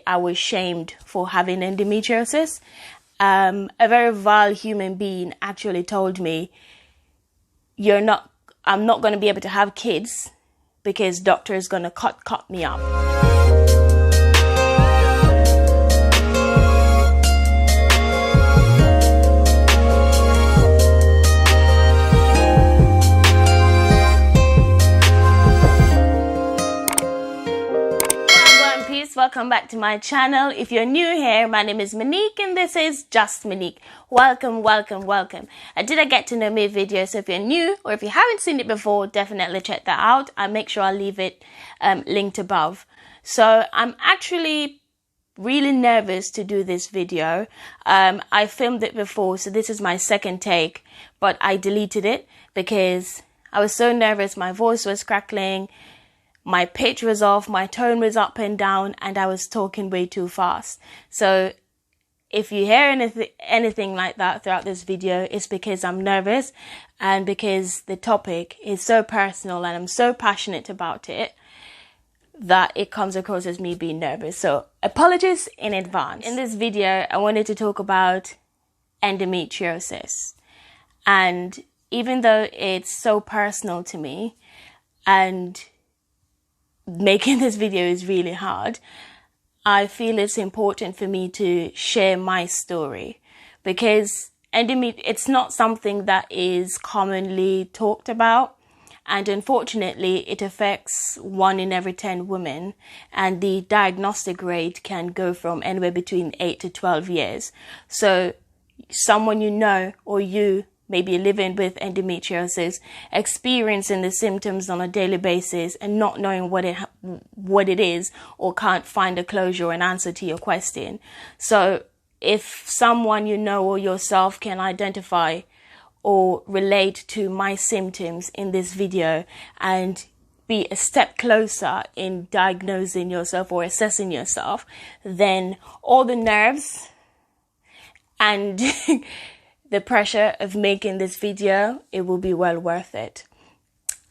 I was shamed for having endometriosis. A very vile human being actually told me, I'm not going to be able to have kids because doctor is going to cut me up. Gwaan Peeps, welcome back to my channel. If you're new here, my name is Monique and this is Just Monique. Welcome, welcome, welcome. I did a get to know me video, so if you're new or if you haven't seen it before, definitely check that out. I'll make sure I'll leave it linked above. So I'm actually really nervous to do this video. I filmed it before, so this is my second take, but I deleted it because I was so nervous. My voice was crackling, my pitch was off, my tone was up and down, and I was talking way too fast. So if you hear anything like that throughout this video, it's because I'm nervous and because the topic is so personal and I'm so passionate about it that it comes across as me being nervous. So apologies in advance. In this video, I wanted to talk about endometriosis. And even though it's so personal to me and making this video is really hard, I feel it's important for me to share my story because it's not something that is commonly talked about, and unfortunately it affects 1 in every 10 women, and the diagnostic rate can go from anywhere between 8 to 12 years. So someone you know, or you maybe living with endometriosis, experiencing the symptoms on a daily basis and not knowing what it is, or can't find a closure or an answer to your question. So if someone you know or yourself can identify or relate to my symptoms in this video and be a step closer in diagnosing yourself or assessing yourself, then all the nerves and the pressure of making this video, it will be well worth it.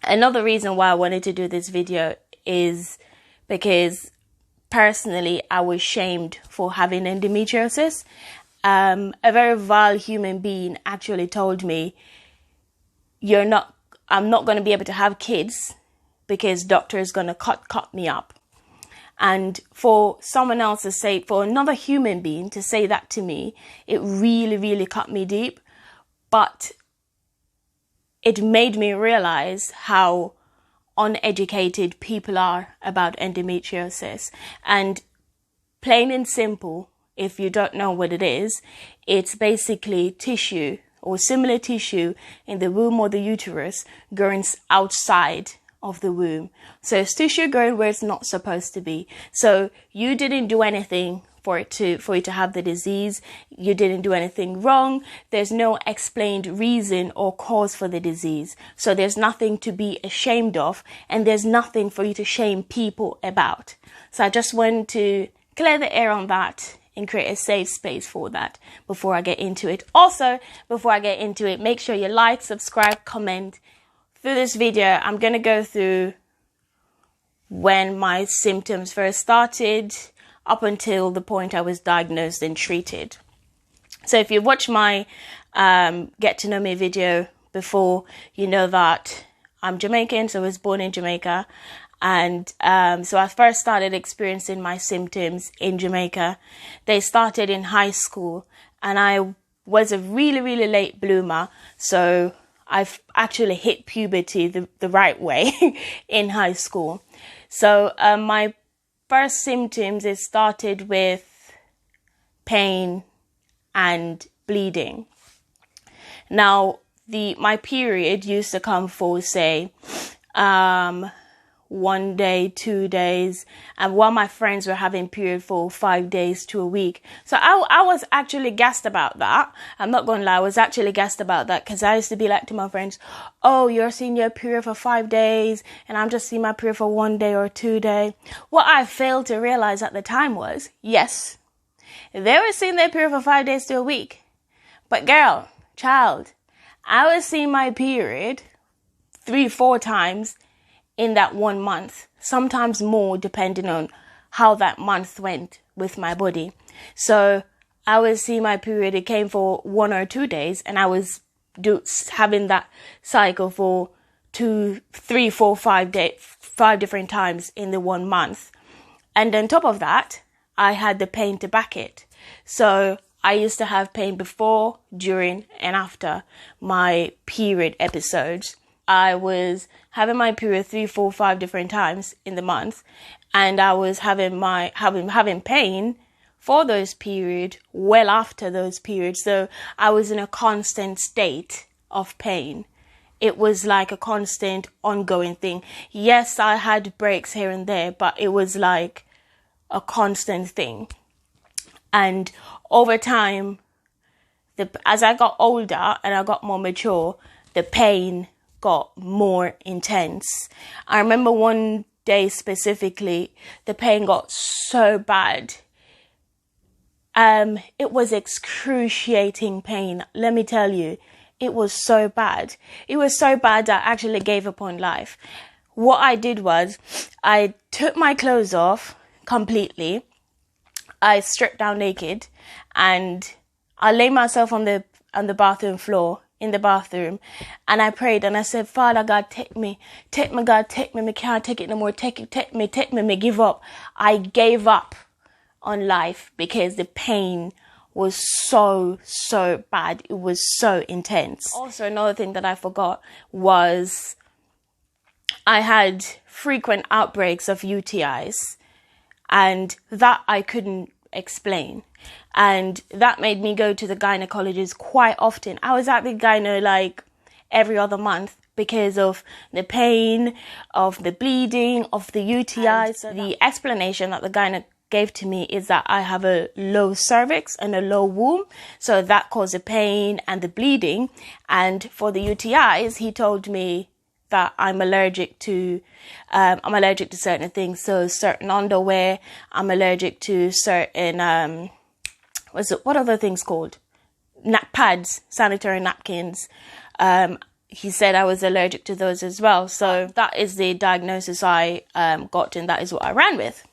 Another reason why I wanted to do this video is because personally I was shamed for having endometriosis. A very vile human being actually told me, I'm not going to be able to have kids because doctor is going to cut me up. And for someone else to say, for another human being to say that to me, it really, really cut me deep. But it made me realize how uneducated people are about endometriosis. And plain and simple, if you don't know what it is, it's basically tissue or similar tissue in the womb or the uterus growing outside of the womb. So it's tissue growing where it's not supposed to be. So you didn't do anything for it to have the disease. You didn't do anything wrong. There's no explained reason or cause for the disease. So there's nothing to be ashamed of, and there's nothing for you to shame people about. So I just want to clear the air on that and create a safe space for that before I get into it. Also, before I get into it, make sure you like, subscribe, comment. Through this video, I'm going to go through when my symptoms first started up until the point I was diagnosed and treated. So if you've watched my Get to Know Me video before, you know that I'm Jamaican, so I was born in Jamaica. And so I first started experiencing my symptoms in Jamaica. They started in high school, and I was a really, really late bloomer. So I've actually hit puberty the right way in high school. So my first symptoms, it started with pain and bleeding. Now, my period used to come for, say, 1 day, 2 days, and while my friends were having period for 5 days to a week. So I was actually gassed about that. I'm not going to lie, I was actually gassed about that because I used to be like to my friends, oh, you're seeing your period for 5 days and I'm just seeing my period for 1 day or 2 days. What I failed to realize at the time was, yes, they were seeing their period for 5 days to a week. But girl, child, I was seeing my period 3-4 times in that 1 month, sometimes more depending on how that month went with my body. So I was seeing my period. It came for 1 or 2 days, and I was having that cycle for 2, 3, 4, 5 days, 5 different times in the 1 month. And on top of that, I had the pain to back it. So I used to have pain before, during, and after my period episodes. I was having my period 3, 4, 5 different times in the month, and I was having pain for those periods well after those periods. So I was in a constant state of pain. It was like a constant ongoing thing. Yes, I had breaks here and there, but it was like a constant thing. And over time, as I got older and I got more mature, the pain got more intense. I remember one day specifically, the pain got so bad. It was excruciating pain. Let me tell you, it was so bad. It was so bad that I actually gave up on life. What I did was I took my clothes off completely. I stripped down naked, and I lay myself on the bathroom floor in the bathroom, and I prayed and I said, Father God, take me, God, take me. Me can't take it no more. Take me. Me give up. I gave up on life because the pain was so bad. It was so intense. Also, another thing that I forgot was I had frequent outbreaks of UTIs, and that I couldn't explain. And that made me go to the gynecologist quite often. I was at the gyno like every other month because of the pain, of the bleeding, of the UTIs. The explanation that the gyno gave to me is that I have a low cervix and a low womb, so that caused the pain and the bleeding. And for the UTIs, he told me that I'm allergic to certain things, so certain underwear. I'm allergic to certain what other things called? Pads, sanitary napkins. He said I was allergic to those as well. So that is the diagnosis I got, and that is what I ran with.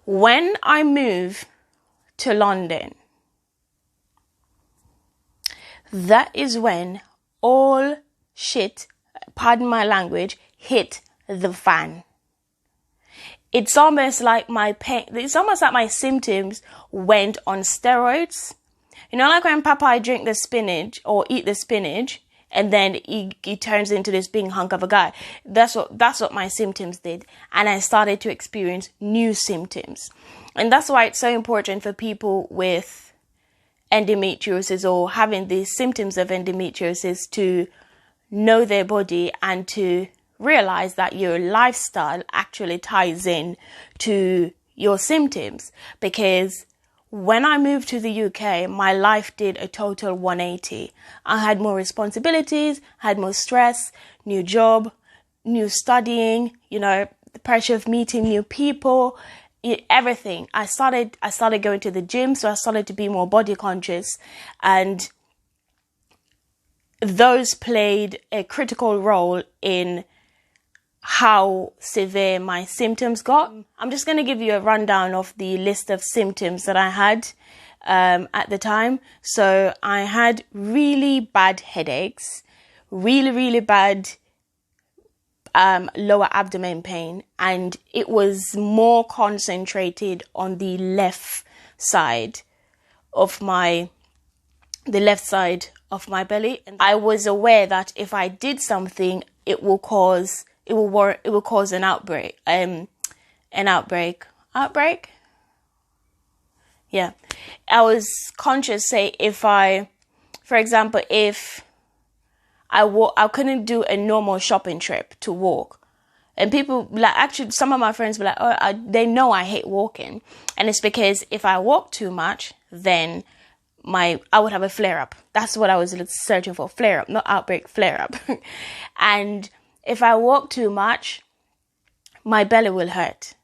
When I moved to London, that is when all shit, pardon my language, hit the fan. It's almost like my symptoms went on steroids. You know, like when Popeye drink the spinach or eat the spinach, and then he turns into this big hunk of a guy. That's what my symptoms did. And I started to experience new symptoms. And that's why it's so important for people with endometriosis or having the symptoms of endometriosis to know their body and to realize that your lifestyle actually ties in to your symptoms. Because when I moved to the UK, my life did a total 180. I had more responsibilities, had more stress, new job, new studying, the pressure of meeting new people, everything. I started going to the gym, so I started to be more body conscious, and those played a critical role in how severe my symptoms got. I'm just going to give you a rundown of the list of symptoms that I had at the time. So I had really bad headaches, really bad lower abdomen pain, and it was more concentrated on the left side of my belly. And I was aware that if I did something, it will cause an outbreak. Outbreak? Yeah. I was conscious, say, if I couldn't do a normal shopping trip to walk. And people, some of my friends were like, they know I hate walking. And it's because if I walk too much, then I would have a flare-up. That's what I was searching for, flare-up, not outbreak, flare-up. And if I walk too much, my belly will hurt,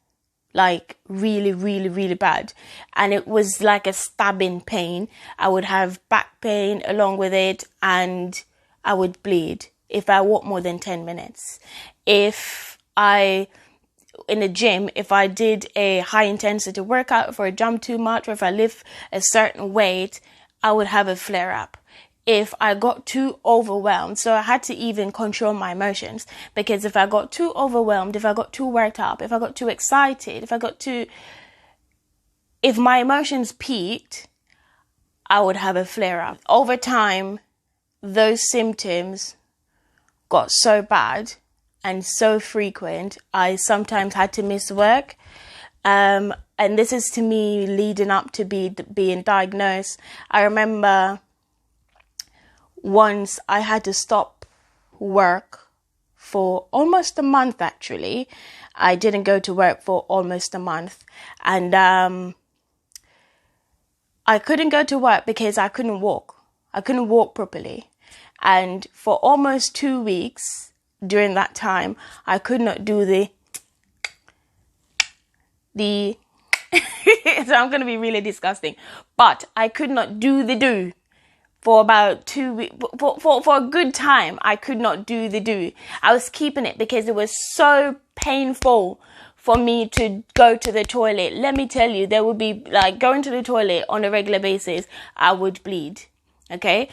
like really bad. And it was like a stabbing pain. I would have back pain along with it, and I would bleed if I walk more than 10 minutes. If I in the gym, if I did a high intensity workout, if I jumped too much, or if I lift a certain weight, I would have a flare up. If I got too overwhelmed, so I had to even control my emotions, because if I got too overwhelmed, if I got too worked up, if I got too excited, if my emotions peaked, I would have a flare up. Over time, those symptoms got so bad and so frequent, I sometimes had to miss work. And this is to me leading up to being diagnosed. I remember once I had to stop work for almost a month, actually. I didn't go to work for almost a month. And I couldn't go to work because I couldn't walk. I couldn't walk properly. And for almost 2 weeks during that time, I could not do the so I'm going to be really disgusting, but I could not do the do for about 2 weeks. For a good time, I could not do the do. I was keeping it because it was so painful for me to go to the toilet. Let me tell you, there would be like going to the toilet on a regular basis, I would bleed. Okay.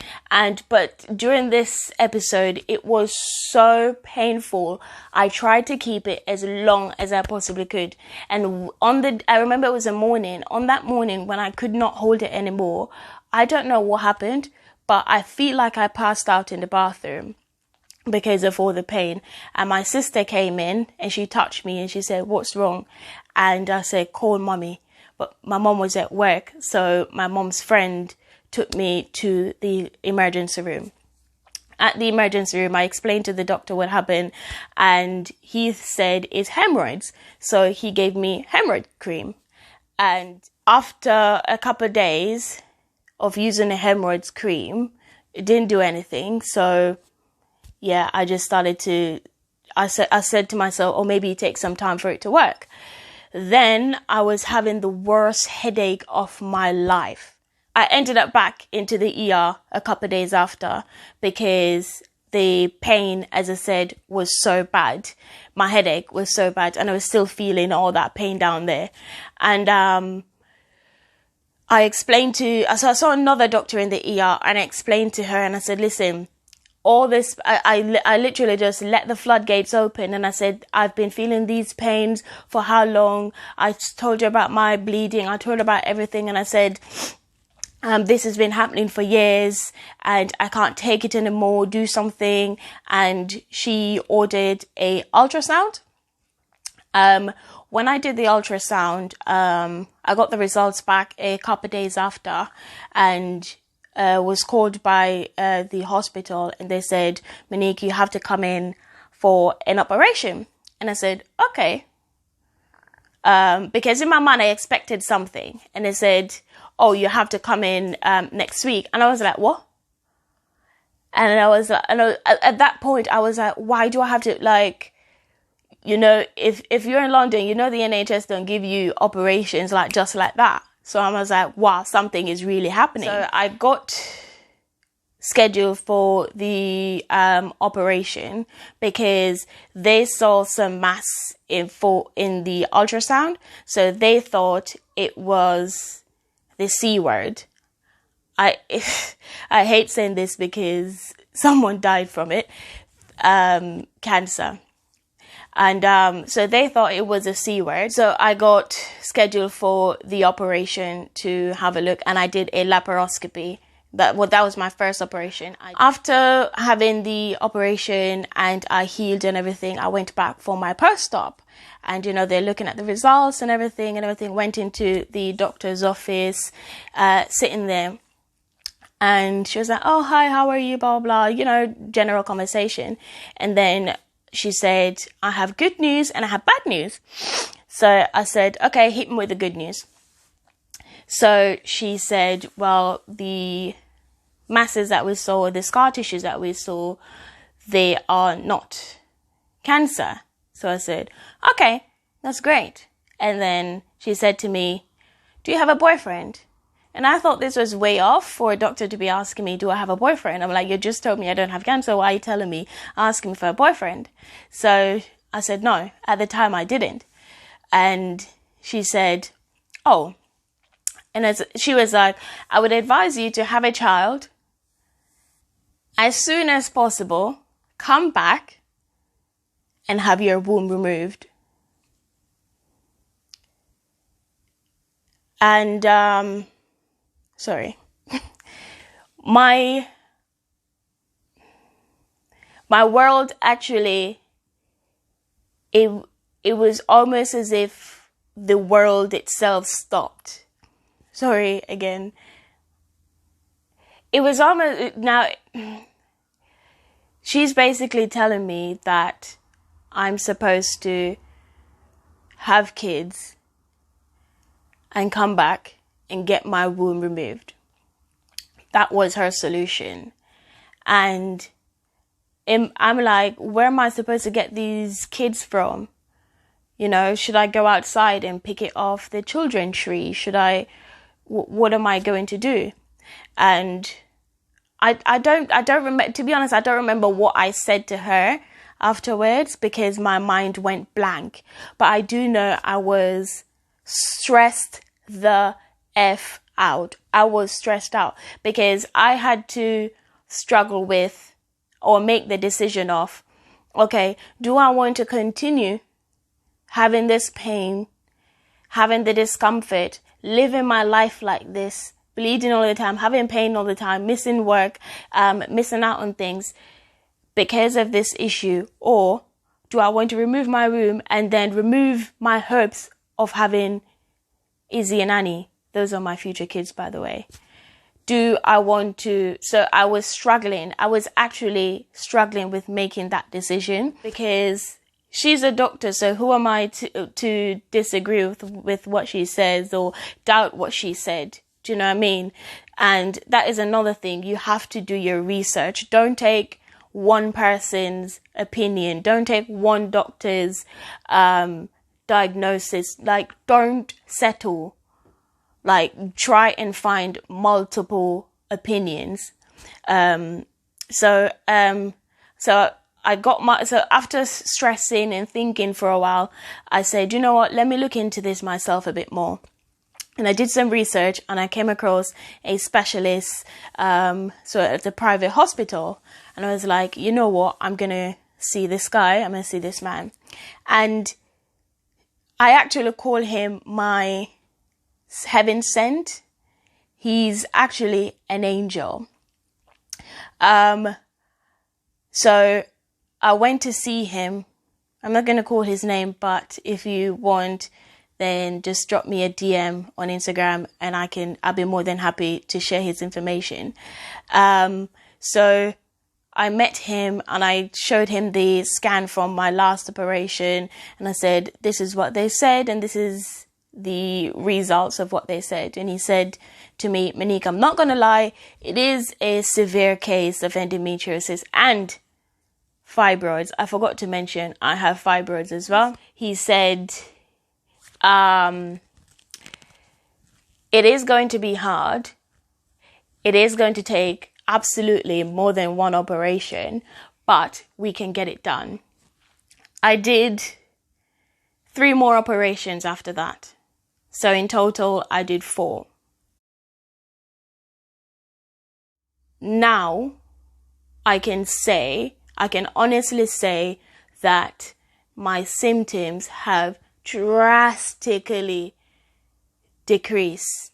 But during this episode, it was so painful. I tried to keep it as long as I possibly could. And I remember it was a morning. On that morning when I could not hold it anymore, I don't know what happened, but I feel like I passed out in the bathroom because of all the pain. And my sister came in and she touched me and she said, "What's wrong?" And I said, "Call mommy." But my mom was at work. So my mom's friend took me to the emergency room. At the emergency room, I explained to the doctor what happened, and he said it's hemorrhoids. So he gave me hemorrhoid cream. And after a couple of days of using the hemorrhoids cream, it didn't do anything. So yeah, I just started to, I said to myself, oh, maybe it takes some time for it to work. Then I was having the worst headache of my life. I ended up back into the ER a couple of days after because the pain, as I said, was so bad. My headache was so bad and I was still feeling all that pain down there. And I saw another doctor in the ER and I explained to her and I said, listen, all this, I literally just let the floodgates open and I said, I've been feeling these pains for how long? I told you about my bleeding. I told her about everything and I said, this has been happening for years and I can't take it anymore, do something. And she ordered a ultrasound. When I did the ultrasound, I got the results back a couple of days after and was called by the hospital and they said, Monique, you have to come in for an operation. And I said, okay. Because in my mind, I expected something. And they said, oh, you have to come in next week. And I was like, what? And I was like, at that point, I was like, why do I have to, like, you know, if you're in London, you know, the NHS don't give you operations like just like that. So I was like, wow, something is really happening. So I got scheduled for the operation because they saw some mass in the ultrasound. So they thought it was the C word. I hate saying this because someone died from it, cancer. And so they thought it was a C word. So I got scheduled for the operation to have a look and I did a laparoscopy. That was my first operation. After having the operation and I healed and everything, I went back for my post-op. And, you know, they're looking at the results and everything, went into the doctor's office, sitting there. And she was like, oh, hi, how are you, blah, blah, you know, general conversation. And then she said, I have good news and I have bad news. So I said, okay, hit me with the good news. So she said, well, the masses that we saw, the scar tissues that we saw, they are not cancer. So I said, okay, that's great. And then she said to me, do you have a boyfriend? And I thought this was way off for a doctor to be asking me, do I have a boyfriend? I'm like, you just told me I don't have cancer. Why are you telling me, asking me for a boyfriend? So I said, no, at the time I didn't. And she said, oh, and she was like, I would advise you to have a child as soon as possible, come back and have your womb removed. And, sorry, my world actually, it was almost as if the world itself stopped. Sorry again. It was almost, now, she's basically telling me that I'm supposed to have kids and come back and get my womb removed. That was her solution. And I'm like, where am I supposed to get these kids from? You know, should I go outside and pick it off the children's tree? What am I going to do? And I don't remember, to be honest, I don't remember what I said to her afterwards because my mind went blank. But I do know I was stressed the F out. I was stressed out because I had to struggle with or make the decision of, okay, do I want to continue having this pain, having the discomfort, living my life like this, bleeding all the time, having pain all the time, missing work, missing out on things because of this issue? Or do I want to remove my womb and then remove my hopes of having Izzy and Annie? Those are my future kids, by the way. Do I want to? So I was struggling. I was actually struggling with making that decision because she's a doctor. So who am I to disagree with what she says or doubt what she said? Do you know what I mean? And that is another thing. You have to do your research. Don't take one person's opinion. Don't take one doctor's diagnosis. Like, don't settle. Like, try and find multiple opinions. So after stressing and thinking for a while, I said, you know what, let me look into this myself a bit more. And I did some research and I came across a specialist, so at a private hospital. And I was like, you know what, I'm going to see this guy. I'm going to see this man. And I actually call him my heaven sent. He's actually an angel. So I went to see him. I'm not going to call his name, but if you want, then just drop me a DM on Instagram and I'll be more than happy to share his information. So I met him and I showed him the scan from my last operation and I said, this is what they said and this is the results of what they said. And he said to me, Monique, I'm not going to lie, it is a severe case of endometriosis and fibroids. I forgot to mention I have fibroids as well. He said, it is going to be hard. It is going to take absolutely more than one operation, but we can get it done. I did 3 more operations after that. So in total, I did 4. Now, I can honestly say that my symptoms have drastically decreased.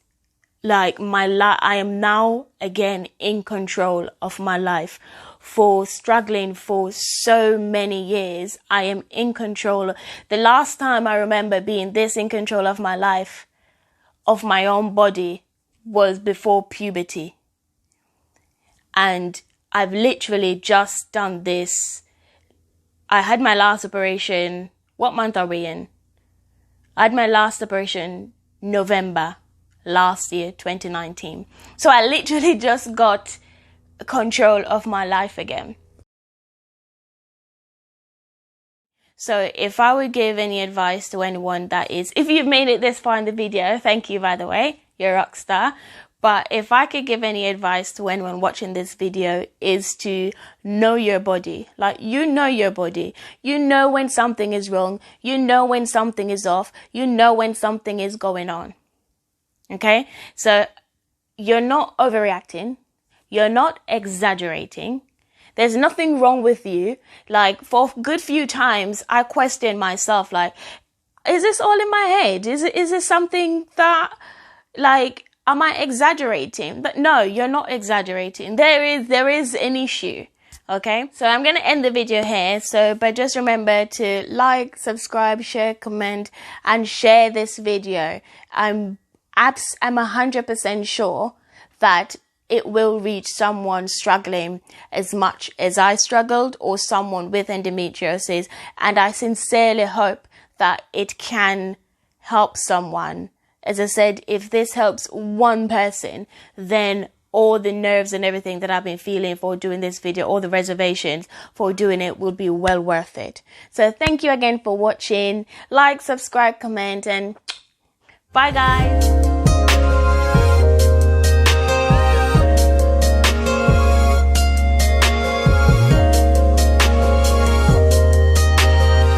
Like I am now again in control of my life. For struggling for so many years, I am in control. The last time I remember being this in control of my life, of my own body, was before puberty. And I've literally just done this. I had my last operation. What month are we in? I had my last operation November last year, 2019. So I literally just got control of my life again. So if I would give any advice to anyone, that is, if you've made it this far in the video, thank you, by the way, you're a rock star. But if I could give any advice to anyone watching this video, is to know your body. Like, you know your body. You know when something is wrong. You know when something is off. You know when something is going on. Okay? So you're not overreacting. You're not exaggerating. There's nothing wrong with you. Like, for a good few times, I question myself, like, is this all in my head? Is this something that, like, am I exaggerating? But no, you're not exaggerating. There is an issue. Okay, so I'm going to end the video here. But just remember to like, subscribe, share, comment, and share this video. I'm 100% sure that it will reach someone struggling as much as I struggled, or someone with endometriosis. And I sincerely hope that it can help someone. As I said, if this helps one person, then all the nerves and everything that I've been feeling for doing this video, all the reservations for doing it, will be well worth it. So thank you again for watching. Like, subscribe, comment, and bye guys.